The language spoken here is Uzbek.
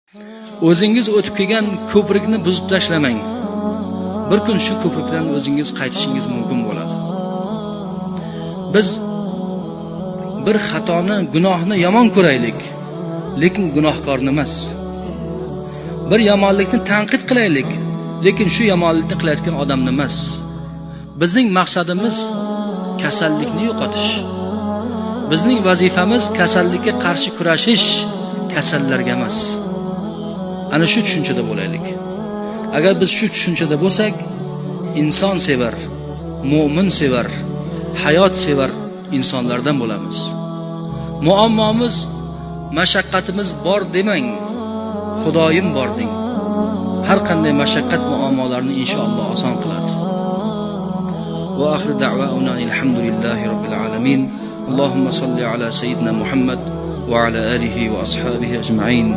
O'zingiz o'tib kelgan ko'prikni buzib tashlamang. Bir kun shu ko'prikdan o'zingiz qaytishingiz mumkin bo'ladi. Biz bir xatoni, gunohni yomon ko'raylik, lekin gunohkorni emas. Bir yomonlikni tanqid qilaylik, lekin shu yomonlikni qilayotgan odamni emas. Bizning maqsadimiz kasallikni yo'qotish. Bizning vazifamiz kasallikka qarshi kurashish, kasallarga emas. Ana shu tushunchada bo'laylik. Agar biz shu tushunchada bo'lsak, inson sevar, mu'min sevar, hayot sevar insonlardan bo'lamiz. Muammomiz, mashaqqatimiz bor demang, Xudoyim bor deng. Har qanday mashaqqat muammolarni inshaalloh oson qiladi. Va oxir da'vauna alhamdulillahi robbil alamin. Allohumma salli ala sayyidina Muhammad va ala alihi va ashabihi ajma'in.